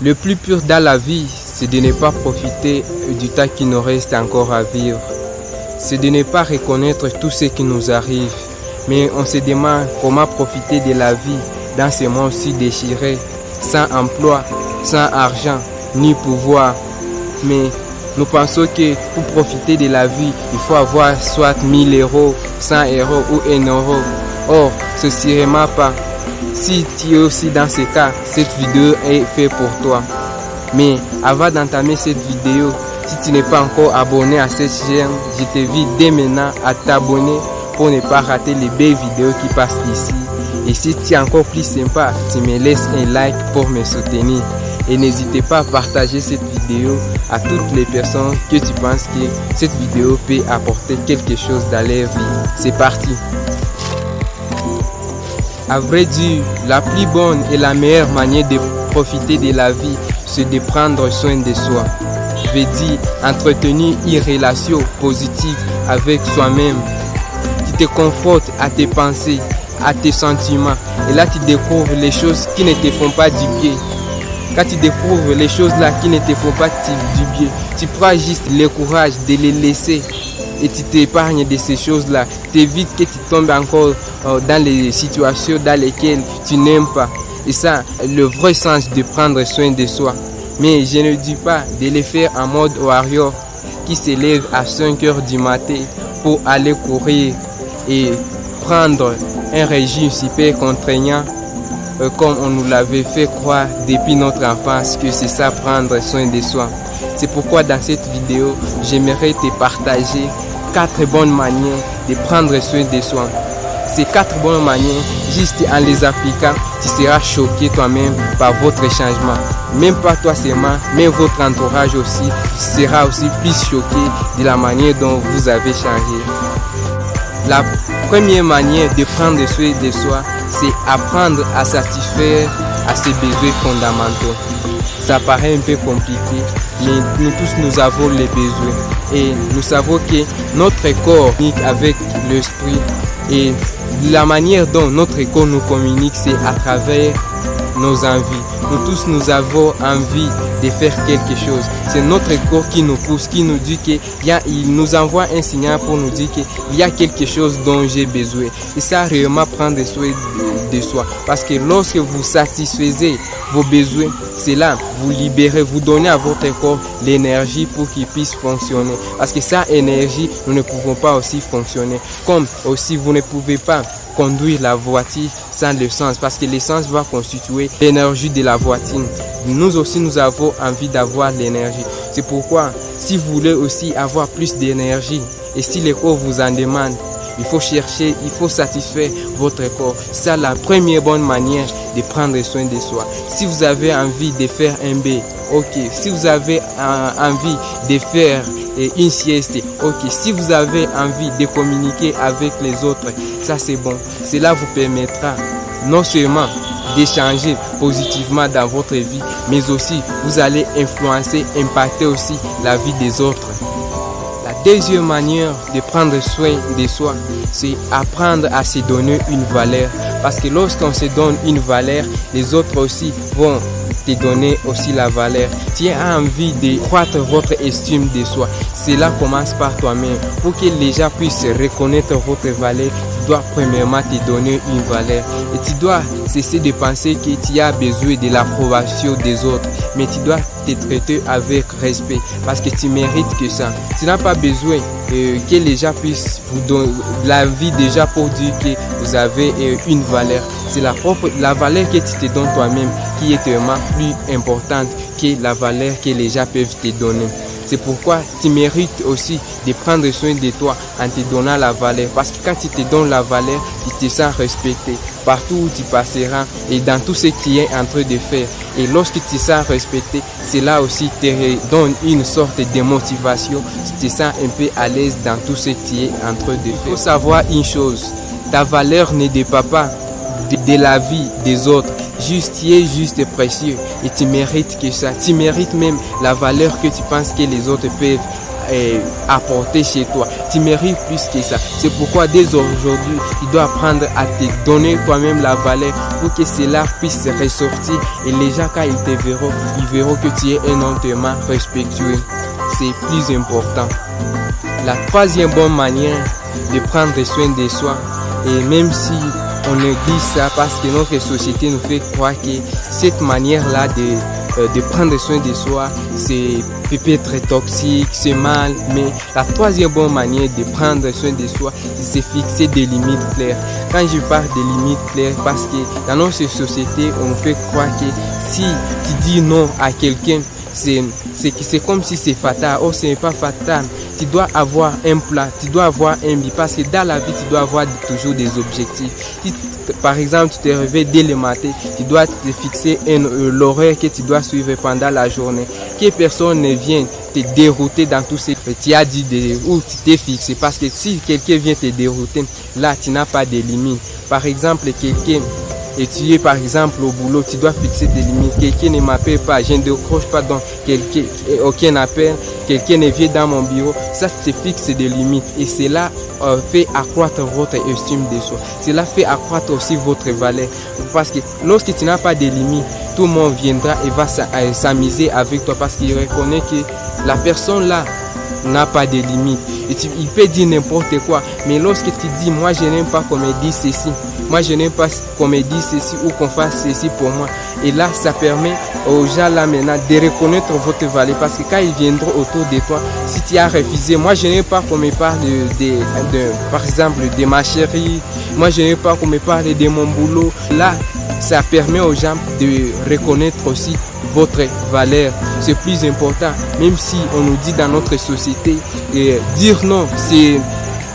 Le plus pur dans la vie, c'est de ne pas profiter du temps qui nous reste encore à vivre. C'est de ne pas reconnaître tout ce qui nous arrive. Mais on se demande comment profiter de la vie dans ce monde si déchiré, sans emploi, sans argent, ni pouvoir. Mais nous pensons que pour profiter de la vie, il faut avoir soit 1000 euros, 100 euros ou 1 euro. Or, ce n'est sûrement pas. Si tu es aussi dans ce cas, cette vidéo est faite pour toi. Mais avant d'entamer cette vidéo, si tu n'es pas encore abonné à cette chaîne, je t'invite dès maintenant à t'abonner pour ne pas rater les belles vidéos qui passent ici. Et si tu es encore plus sympa, tu me laisses un like pour me soutenir. Et n'hésitez pas à partager cette vidéo à toutes les personnes que tu penses que cette vidéo peut apporter quelque chose dans leur vie. C'est parti! À vrai dire, la plus bonne et la meilleure manière de profiter de la vie, c'est de prendre soin de soi. Je veux dire, entretenir une relation positive avec soi-même. Tu te confrontes à tes pensées, à tes sentiments. Et là, tu découvres les choses qui ne te font pas du bien. Quand tu découvres les choses là qui ne te font pas du bien, tu prends juste le courage de les laisser. Et tu t'épargnes de ces choses-là. Tu évites que tu tombes encore dans les situations dans lesquelles tu n'aimes pas. Et ça, le vrai sens de prendre soin de soi. Mais je ne dis pas de le faire en mode warrior qui se lève à 5 heures du matin pour aller courir et prendre un régime super contraignant comme on nous l'avait fait croire depuis notre enfance que c'est ça prendre soin de soi. C'est pourquoi dans cette vidéo, j'aimerais te partager 4 bonnes manières de prendre soin de soi. Ces 4 bonnes manières, juste en les appliquant, tu seras choqué toi-même par votre changement. Même pas toi seulement, mais votre entourage aussi sera aussi plus choqué de la manière dont vous avez changé. La première manière de prendre soin de soi, c'est apprendre à satisfaire à ses besoins fondamentaux. Ça paraît un peu compliqué, mais nous tous nous avons les besoins. Et nous savons que notre corps communique avec l'esprit. Et la manière dont notre corps nous communique, c'est à travers nos envies. Nous tous, nous avons envie de faire quelque chose. C'est notre corps qui nous pousse, qui nous dit qu'il nous envoie un signal pour nous dire qu'il y a quelque chose dont j'ai besoin. Et ça, réellement prendre soin de soi. Parce que lorsque vous satisfaisez vos besoins, c'est là, vous libérez, vous donnez à votre corps l'énergie pour qu'il puisse fonctionner. Parce que sans énergie, nous ne pouvons pas aussi fonctionner. Comme aussi, vous ne pouvez pas conduire la voiture sans l'essence, parce que l'essence va constituer l'énergie de la voiture. Nous aussi, nous avons envie d'avoir l'énergie. C'est pourquoi, si vous voulez aussi avoir plus d'énergie, et si le corps vous en demande, il faut chercher, il faut satisfaire votre corps. C'est la première bonne manière de prendre soin de soi. Si vous avez envie de faire un bain, ok. Si vous avez envie de faire une sieste, ok. Si vous avez envie de communiquer avec les autres, ça c'est bon. Cela vous permettra non seulement d'échanger positivement dans votre vie, mais aussi vous allez influencer, impacter aussi la vie des autres. La deuxième manière de prendre soin de soi, c'est apprendre à se donner une valeur. Parce que lorsqu'on se donne une valeur, les autres aussi vont te donner aussi la valeur. Tu as envie de croître votre estime de soi. Cela commence par toi-même. Pour que les gens puissent reconnaître votre valeur, tu dois premièrement te donner une valeur. Et tu dois cesser de penser que tu as besoin de l'approbation des autres. Mais tu dois te traiter avec respect. Parce que tu mérites que ça. Tu n'as pas besoin que les gens puissent vous donner la vie déjà pour dire que vous avez une valeur. C'est la valeur que tu te donnes toi-même qui est tellement plus importante que la valeur que les gens peuvent te donner. C'est pourquoi tu mérites aussi de prendre soin de toi en te donnant la valeur. Parce que quand tu te donnes la valeur, tu te sens respecté partout où tu passeras et dans tout ce que tu es en train de faire. Et lorsque tu te sens respecté, cela aussi te donne une sorte de motivation. Tu te sens un peu à l'aise dans tout ce que tu es en train de faire. Il faut savoir une chose, ta valeur ne dépend pas de la vie des autres. Tu es juste précieux et tu mérites que ça. Tu mérites même la valeur que tu penses que les autres peuvent apporter chez toi. Tu mérites plus que ça. C'est pourquoi dès aujourd'hui, tu dois apprendre à te donner toi-même la valeur pour que cela puisse ressortir. Et les gens, quand ils te verront, ils verront que tu es un homme tellement respectueux. C'est plus important. La troisième bonne manière de prendre soin de soi, et même si on néglige ça parce que notre société nous fait croire que cette manière-là de prendre soin de soi, c'est peut-être toxique, c'est mal, mais la troisième bonne manière de prendre soin de soi, c'est fixer des limites claires. Quand je parle des limites claires, parce que dans notre société, on fait croire que si tu dis non à quelqu'un, c'est comme si c'est fatal. Oh, ce n'est pas fatal. Tu dois avoir un plan, tu dois avoir un but, parce que dans la vie, tu dois avoir toujours des objectifs. Si, par exemple, tu te réveilles dès le matin, tu dois te fixer l'horaire que tu dois suivre pendant la journée. Que personne ne vienne te dérouter dans tout ce que tu as dit ou tu t'es fixé. Parce que si quelqu'un vient te dérouter, là, tu n'as pas de limites. Par exemple, quelqu'un et tu es par exemple au boulot, tu dois fixer des limites. Quelqu'un ne m'appelle pas, je ne décroche pas dans aucun appel, quelqu'un ne vient dans mon bureau, ça te fixe des limites et cela fait accroître votre estime de soi. Cela fait accroître aussi votre valeur parce que lorsque tu n'as pas de limites, tout le monde viendra et va s'amuser avec toi parce qu'il reconnaît que la personne là n'a pas de limites. Et il peut dire n'importe quoi, mais lorsque tu dis moi je n'aime pas qu'on me dise ceci, moi je n'aime pas qu'on me dise ceci ou qu'on fasse ceci pour moi, et là ça permet aux gens là maintenant de reconnaître votre valeur parce que quand ils viendront autour de toi, si tu as refusé, moi je n'aime pas qu'on me parle par exemple de ma chérie, moi je n'aime pas qu'on me parle de mon boulot, là ça permet aux gens de reconnaître aussi votre valeur. C'est plus important, même si on nous dit dans notre société, dire non, c'est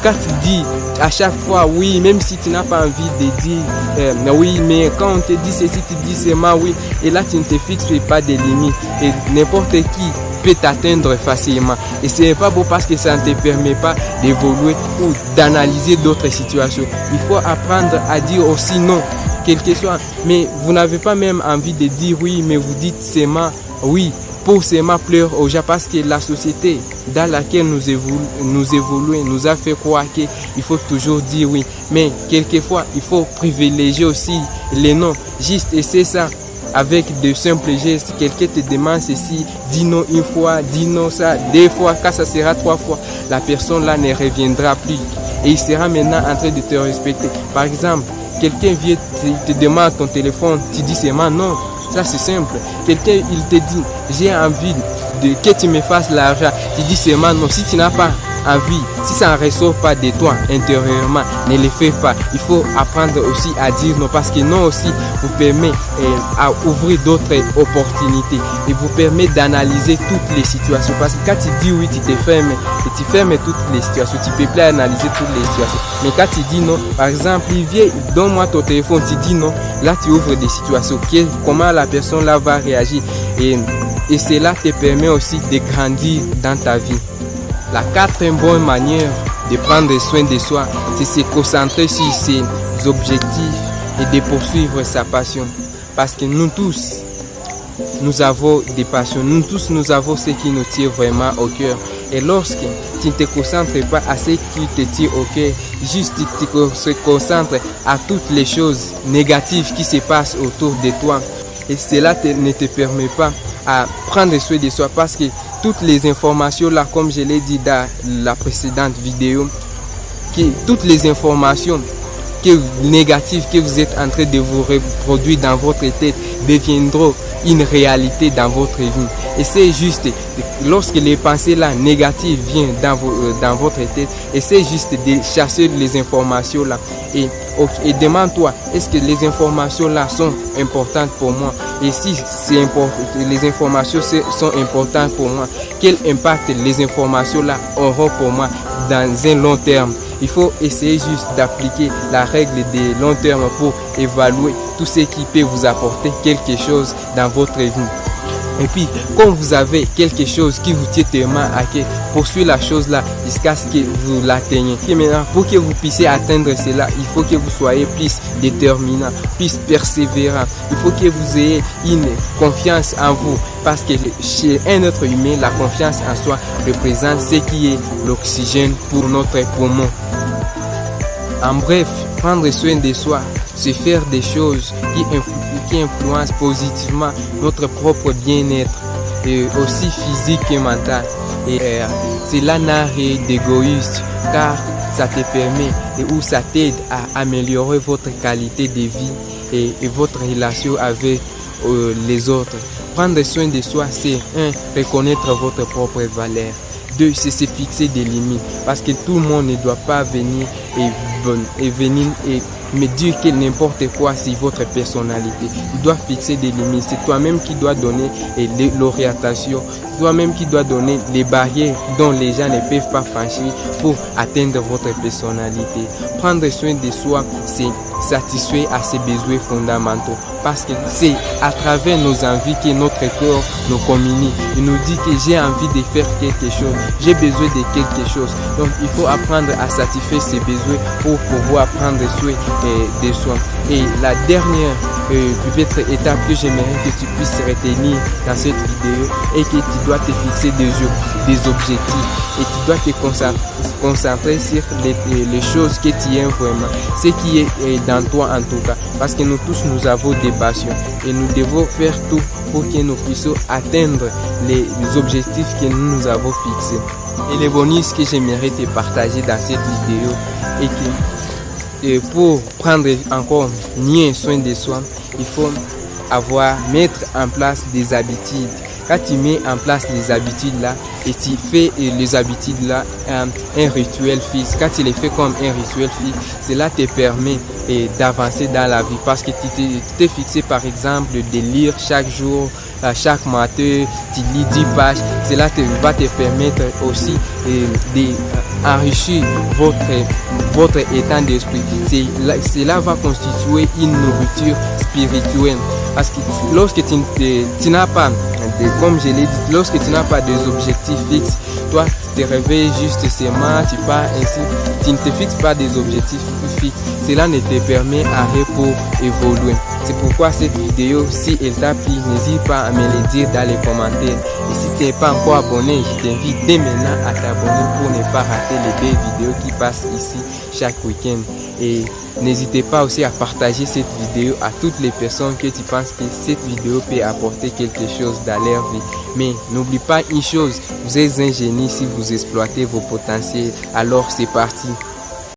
quand tu dis à chaque fois oui, même si tu n'as pas envie de dire oui, mais quand on te dit ceci, tu dis seulement oui, et là tu ne te fixes pas de limites, et n'importe qui peut t'atteindre facilement, et ce n'est pas beau parce que ça ne te permet pas d'évoluer ou d'analyser d'autres situations. Il faut apprendre à dire aussi non, quel que soit, mais vous n'avez pas même envie de dire oui, mais vous dites seulement oui pour seulement pleurer aux gens parce que la société dans laquelle nous évoluons nous a fait croire qu'il faut toujours dire oui, mais quelquefois il faut privilégier aussi les noms, juste et c'est ça. Avec de simples gestes, quelqu'un te demande ceci, dis non une fois, dis non ça, deux fois, quand ça sera trois fois, la personne là ne reviendra plus et il sera maintenant en train de te respecter. Par exemple, quelqu'un vient te demande ton téléphone, tu dis seulement non. Ça c'est simple. Quelqu'un il te dit j'ai envie que tu me fasses l'argent, tu dis seulement non. Si tu n'as pas envie, si ça ne ressort pas de toi intérieurement, ne le fais pas. Il faut apprendre aussi à dire non parce que non aussi vous permet à ouvrir d'autres opportunités et vous permet d'analyser toutes les situations parce que quand tu dis oui, tu te fermes et tu fermes toutes les situations, tu peux plus analyser toutes les situations. Mais quand tu dis non, par exemple, il vient, donne-moi ton téléphone, tu dis non, là tu ouvres des situations, comment la personne là va réagir et cela te permet aussi de grandir dans ta vie. La quatrième bonne manière de prendre soin de soi, c'est se concentrer sur ses objectifs et de poursuivre sa passion. Parce que nous tous, nous avons des passions, nous tous, nous avons ce qui nous tire vraiment au cœur. Et lorsque tu ne te concentres pas à ce qui te tire au cœur, juste tu te concentres à toutes les choses négatives qui se passent autour de toi. Et cela ne te permet pas à prendre soin de soi parce que toutes les informations là, comme je l'ai dit dans la précédente vidéo, toutes les informations négatives que vous êtes en train de vous reproduire dans votre tête deviendront une réalité dans votre vie. Et c'est juste, lorsque les pensées là négatives viennent dans votre tête, et c'est juste de chasser les informations là et demande-toi, est-ce que les informations là sont importantes pour moi? Et si les informations sont importantes pour moi, quel impact les informations là auront pour moi dans un long terme? Il faut essayer juste d'appliquer la règle de long terme pour évaluer tout ce qui peut vous apporter quelque chose dans votre vie. Et puis, quand vous avez quelque chose qui vous tient tellement à cœur, poursuivre la chose là jusqu'à ce que vous l'atteignez. Et maintenant, pour que vous puissiez atteindre cela, il faut que vous soyez plus déterminant, plus persévérant. Il faut que vous ayez une confiance en vous, parce que chez un être humain, la confiance en soi représente ce qui est l'oxygène pour notre poumon. En bref, prendre soin de soi, c'est faire des choses qui influencent positivement notre propre bien-être, et aussi physique et mental. Et cela n'a rien d'égoïste, car ça te permet ou ça t'aide à améliorer votre qualité de vie et votre relation avec les autres. Prendre soin de soi, c'est 1. Reconnaître votre propre valeur. 2. C'est se fixer des limites, parce que tout le monde ne doit pas venir et me dire que n'importe quoi c'est votre personnalité. Tu dois fixer des limites. C'est toi-même qui dois donner l'orientation, toi-même qui dois donner les barrières dont les gens ne peuvent pas franchir pour atteindre votre personnalité. Prendre soin de soi, c'est satisfaire à ses besoins fondamentaux, parce que c'est à travers nos envies que notre corps nous communique. Il nous dit que j'ai envie de faire quelque chose, j'ai besoin de quelque chose. Donc il faut apprendre à satisfaire ses besoins pour pouvoir prendre soin de soi. Et la dernière peut-être étape que j'aimerais que tu puisses retenir dans cette vidéo est que tu dois te fixer des objectifs, et tu dois te concentrer sur les choses que tu aimes vraiment, ce qui est dans toi en tout cas, parce que nous tous nous avons des passions et nous devons faire tout pour que nous puissions atteindre les objectifs que nous avons fixés. Et le bonus que j'aimerais te partager dans cette vidéo est que pour prendre encore mieux soin de soi, il faut mettre en place des habitudes. Quand tu mets en place les habitudes là et tu fais les habitudes là un rituel fixe, quand tu les fais comme un rituel fixe, cela te permet d'avancer dans la vie, parce que tu t'es fixé par exemple de lire chaque jour, chaque matin, tu lis 10 pages. Cela va te permettre aussi d'enrichir votre état d'esprit. Cela va constituer une nourriture spirituelle, parce que lorsque tu n'as pas, comme je l'ai dit, lorsque tu n'as pas des objectifs fixes, toi tu te réveilles juste seulement, tu pars ainsi, tu ne te fixes pas des objectifs fixes, cela ne te permet à rien pour évoluer. C'est pourquoi cette vidéo, si elle t'a plu, n'hésite pas à me le dire dans les commentaires. Et si tu n'es pas encore abonné, je t'invite dès maintenant à t'abonner pour ne pas rater les belles vidéos qui passent ici chaque week-end. Et n'hésitez pas aussi à partager cette vidéo à toutes les personnes que tu penses que cette vidéo peut apporter quelque chose dans leur vie. Mais n'oublie pas une chose, vous êtes un génie si vous exploitez vos potentiels. Alors c'est parti.